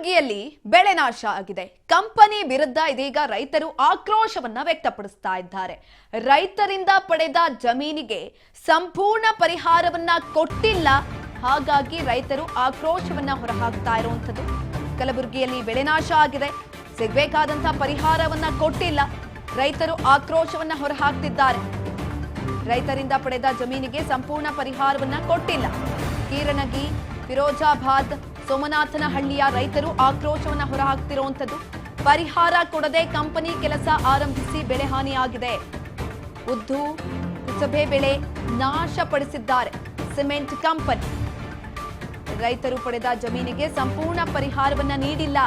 ಕಲಬುರಗಿಯಲ್ಲಿ ಬೆಳೆ ನಾಶ ಆಗಿದೆ. ಕಂಪನಿ ವಿರುದ್ಧ ಇದೀಗ ರೈತರು ಆಕ್ರೋಶವನ್ನ ವ್ಯಕ್ತಪಡಿಸ್ತಾ ಇದ್ದಾರೆ. ರೈತರಿಂದ ಪಡೆದ ಜಮೀನಿಗೆ ಸಂಪೂರ್ಣ ಪರಿಹಾರವನ್ನ ಕೊಟ್ಟಿಲ್ಲ, ಹಾಗಾಗಿ ರೈತರು ಆಕ್ರೋಶವನ್ನ ಹೊರಹಾಕ್ತಾ ಇರುವಂತದ್ದು. ಕಲಬುರಗಿಯಲ್ಲಿ ಬೆಳೆ ನಾಶ ಆಗಿದೆ, ಸಿಗಬೇಕಾದಂತ ಪರಿಹಾರವನ್ನ ಕೊಟ್ಟಿಲ್ಲ, ರೈತರು ಆಕ್ರೋಶವನ್ನ ಹೊರಹಾಕ್ತಿದ್ದಾರೆ. ರೈತರಿಂದ ಪಡೆದ ಜಮೀನಿಗೆ ಸಂಪೂರ್ಣ ಪರಿಹಾರವನ್ನ ಕೊಟ್ಟಿಲ್ಲ. ಕೀರನಗಿ, ಫಿರೋಜಾಬಾದ್, ಸೋಮನಾಥನಹಳ್ಳಿಯ ರೈತರು ಆಕ್ರೋಶವನ್ನ ಹೊರಹಾಕ್ತಿರುವಂತದ್ದು. ಪರಿಹಾರ ಕೊಡದೆ ಕಂಪನಿ ಕೆಲಸ ಆರಂಭಿಸಿ ಬೆಳೆ ಹಾನಿಯಾಗಿದೆ. ಉದ್ದು, ಕುಸಬೆ ಬೆಳೆ ನಾಶಪಡಿಸಿದ್ದಾರೆ ಸಿಮೆಂಟ್ ಕಂಪನಿ. ರೈತರು ಪಡೆದ ಜಮೀನಿಗೆ ಸಂಪೂರ್ಣ ಪರಿಹಾರವನ್ನ ನೀಡಿಲ್ಲ.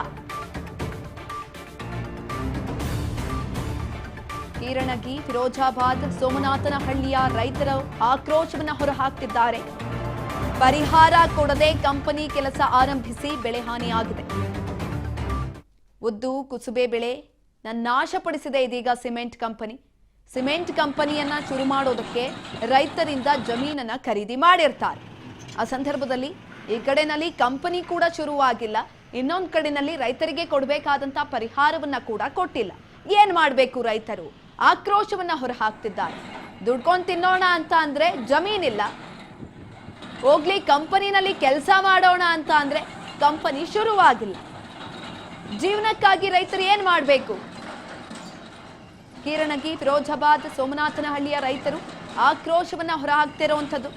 ಕೀರನಗಿ, ಫಿರೋಜಾಬಾದ್, ಸೋಮನಾಥನಹಳ್ಳಿಯ ರೈತರು ಆಕ್ರೋಶವನ್ನ ಹೊರಹಾಕ್ತಿದ್ದಾರೆ. ಪರಿಹಾರ ಕೊಡದೆ ಕಂಪನಿ ಕೆಲಸ ಆರಂಭಿಸಿ ಬೆಳೆ ಹಾನಿಯಾಗಿದೆ. ಉದ್ದು, ಕುಸುಬೆ ಬೆಳೆ ನಾಶಪಡಿಸಿದೆ ಇದೀಗ ಸಿಮೆಂಟ್ ಕಂಪನಿ. ಸಿಮೆಂಟ್ ಕಂಪನಿಯನ್ನ ಶುರು ಮಾಡೋದಕ್ಕೆ ರೈತರಿಂದ ಜಮೀನನ್ನ ಖರೀದಿ ಮಾಡಿರ್ತಾರೆ. ಆ ಸಂದರ್ಭದಲ್ಲಿ ಈ ಕಡೆನಲ್ಲಿ ಕಂಪನಿ ಕೂಡ ಶುರುವಾಗಿಲ್ಲ, ಇನ್ನೊಂದು ಕಡೆನಲ್ಲಿ ರೈತರಿಗೆ ಕೊಡಬೇಕಾದಂತ ಪರಿಹಾರವನ್ನ ಕೂಡ ಕೊಟ್ಟಿಲ್ಲ. ಏನ್ ಮಾಡಬೇಕು ರೈತರು? ಆಕ್ರೋಶವನ್ನ ಹೊರಹಾಕ್ತಿದ್ದಾರೆ. ದುಡ್ಕೊಂಡು ತಿನ್ನೋಣ ಅಂತ ಅಂದ್ರೆ ಜಮೀನಿಲ್ಲ, ಹೋಗ್ಲಿ ಕಂಪನಿನಲ್ಲಿ ಕೆಲಸ ಮಾಡೋಣ ಅಂತ ಅಂದ್ರೆ ಕಂಪನಿ ಶುರುವಾಗಿಲ್ಲ. ಜೀವನಕ್ಕಾಗಿ ರೈತರು ಏನ್ ಮಾಡಬೇಕು? ಕೀರನಗಿ, ಫಿರೋಜಾಬಾದ್, ಸೋಮನಾಥನಹಳ್ಳಿಯ ರೈತರು ಆಕ್ರೋಶವನ್ನ ಹೊರಹಾಕ್ತಿರುವಂತದ್ದು.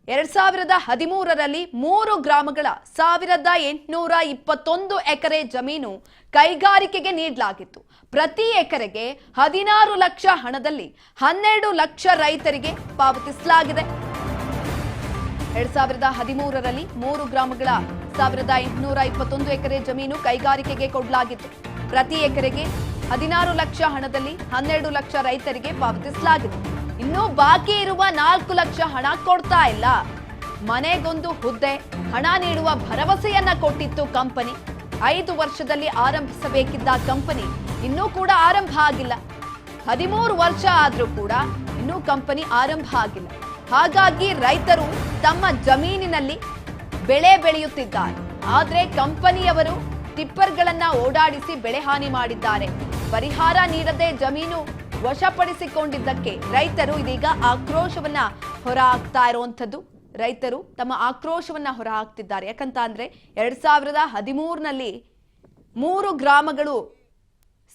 2013ರಲ್ಲಿ 3 ಗ್ರಾಮಗಳ 1821 ಎಕರೆ ಜಮೀನು ಕೈಗಾರಿಕೆಗೆ ನೀಡಲಾಗಿತ್ತು. ಪ್ರತಿ ಎಕರೆಗೆ 16 ಲಕ್ಷ ಹಣದಲ್ಲಿ 12 ಲಕ್ಷ ರೈತರಿಗೆ ಪಾವತಿಸಲಾಗಿದೆ. 2013ರಲ್ಲಿ 3 ಗ್ರಾಮಗಳ 1821 ಎಕರೆ ಜಮೀನು ಕೈಗಾರಿಕೆಗೆ ಕೊಡಲಾಗಿತ್ತು. ಪ್ರತಿ ಎಕರೆಗೆ 16 ಲಕ್ಷ ಹಣದಲ್ಲಿ 12 ಲಕ್ಷ ರೈತರಿಗೆ ಪಾವತಿಸಲಾಗಿದೆ. ಇನ್ನೂ ಬಾಕಿ ಇರುವ 4 ಲಕ್ಷ ಹಣ ಕೊಡ್ತಾ ಇಲ್ಲ. ಮನೆಗೊಂದು ಹುದ್ದೆ, ಹಣ ನೀಡುವ ಭರವಸೆಯನ್ನ ಕೊಟ್ಟಿತ್ತು ಕಂಪನಿ. 5 ವರ್ಷದಲ್ಲಿ ಆರಂಭಿಸಬೇಕಿದ್ದ ಕಂಪನಿ ಇನ್ನೂ ಕೂಡ ಆರಂಭ ಆಗಿಲ್ಲ. 13 ವರ್ಷ ಆದ್ರೂ ಕೂಡ ಇನ್ನೂ ಕಂಪನಿ ಆರಂಭ ಆಗಿಲ್ಲ. ಹಾಗಾಗಿ ರೈತರು ತಮ್ಮ ಜಮೀನಿನಲ್ಲಿ ಬೆಳೆ ಬೆಳೆಯುತ್ತಿದ್ದಾರೆ. ಆದ್ರೆ ಕಂಪನಿಯವರು ಟಿಪ್ಪರ್ಗಳನ್ನ ಓಡಾಡಿಸಿ ಬೆಳೆ ಹಾನಿ ಮಾಡಿದ್ದಾರೆ. ಪರಿಹಾರ ನೀಡದೆ ಜಮೀನು ವಶಪಡಿಸಿಕೊಂಡಿದ್ದಕ್ಕೆ ರೈತರು ಇದೀಗ ಆಕ್ರೋಶವನ್ನ ಹೊರಹಾಕ್ತಾ ಇರುವಂತದ್ದು. ರೈತರು ತಮ್ಮ ಆಕ್ರೋಶವನ್ನ ಹೊರಹಾಕ್ತಿದ್ದಾರೆ. ಯಾಕಂತ ಅಂದ್ರೆ 2013ನಲ್ಲಿ 3 ಗ್ರಾಮಗಳು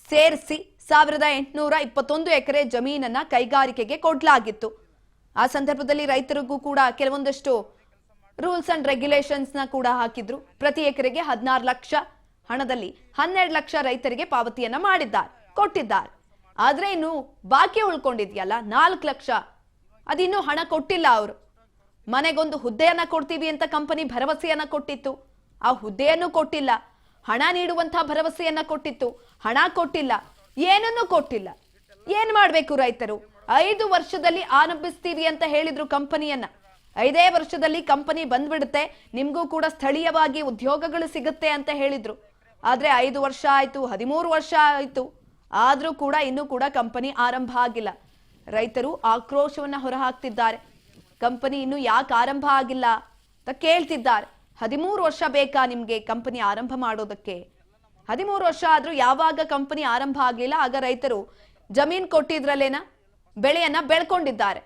ಸೇರಿಸಿ 1821 ಎಕರೆ ಜಮೀನನ್ನ ಕೈಗಾರಿಕೆಗೆ ಕೊಡಲಾಗಿತ್ತು. ಆ ಸಂದರ್ಭದಲ್ಲಿ ರೈತರಿಗೂ ಕೂಡ ಕೆಲವೊಂದಷ್ಟು ರೂಲ್ಸ್ ಅಂಡ್ ರೆಗ್ಯುಲೇಷನ್ಸ್ ನ ಕೂಡ ಹಾಕಿದ್ರು. ಪ್ರತಿ ಎಕರೆಗೆ 16 ಲಕ್ಷ ಹಣದಲ್ಲಿ 12 ಲಕ್ಷ ರೈತರಿಗೆ ಪಾವತಿಯನ್ನ ಕೊಟ್ಟಿದ್ದಾರೆ. ಆದ್ರೆ ಇನ್ನು ಬಾಕಿ ಉಳ್ಕೊಂಡಿದ್ಯಲ್ಲ 4 ಲಕ್ಷ, ಅದಿನ್ನೂ ಹಣ ಕೊಟ್ಟಿಲ್ಲ. ಅವರು ಮನೆಗೊಂದು ಹುದ್ದೆಯನ್ನ ಕೊಡ್ತೀವಿ ಅಂತ ಕಂಪನಿ ಭರವಸೆಯನ್ನ ಕೊಟ್ಟಿತ್ತು, ಆ ಹುದ್ದೆಯನ್ನು ಕೊಟ್ಟಿಲ್ಲ. ಹಣ ನೀಡುವಂತಹ ಭರವಸೆಯನ್ನ ಕೊಟ್ಟಿತ್ತು, ಹಣ ಕೊಟ್ಟಿಲ್ಲ, ಏನನ್ನೂ ಕೊಟ್ಟಿಲ್ಲ. ಏನ್ ಮಾಡ್ಬೇಕು ರೈತರು? 5 ವರ್ಷದಲ್ಲಿ ಆರಂಭಿಸ್ತೀವಿ ಅಂತ ಹೇಳಿದ್ರು ಕಂಪನಿಯನ್ನ. 5 ವರ್ಷದಲ್ಲಿ ಕಂಪನಿ ಬಂದ್ಬಿಡುತ್ತೆ, ನಿಮ್ಗೂ ಕೂಡ ಸ್ಥಳೀಯವಾಗಿ ಉದ್ಯೋಗಗಳು ಸಿಗುತ್ತೆ ಅಂತ ಹೇಳಿದ್ರು. ಆದ್ರೆ 5 ವರ್ಷ ಆಯ್ತು, 13 ವರ್ಷ ಆಯ್ತು, ಆದ್ರೂ ಕೂಡ ಇನ್ನೂ ಕೂಡ ಕಂಪನಿ ಆರಂಭ ಆಗಿಲ್ಲ. ರೈತರು ಆಕ್ರೋಶವನ್ನ ಹೊರಹಾಕ್ತಿದ್ದಾರೆ. ಕಂಪನಿ ಇನ್ನು ಯಾಕೆ ಆರಂಭ ಆಗಿಲ್ಲ ಅಂತ ಕೇಳ್ತಿದ್ದಾರೆ. 13 ವರ್ಷ ಬೇಕಾ ನಿಮ್ಗೆ ಕಂಪನಿ ಆರಂಭ ಮಾಡೋದಕ್ಕೆ? 13 ವರ್ಷ ಆದ್ರೂ ಯಾವಾಗ ಕಂಪನಿ ಆರಂಭ ಆಗ್ಲಿಲ್ಲ, ಆಗ ರೈತರು ಜಮೀನ್ ಕೊಟ್ಟಿದ್ರಲ್ಲೇನ ಬೆಳೆಯನ್ನ ಬೆಳ್ಕೊಂಡಿದ್ದಾರೆ.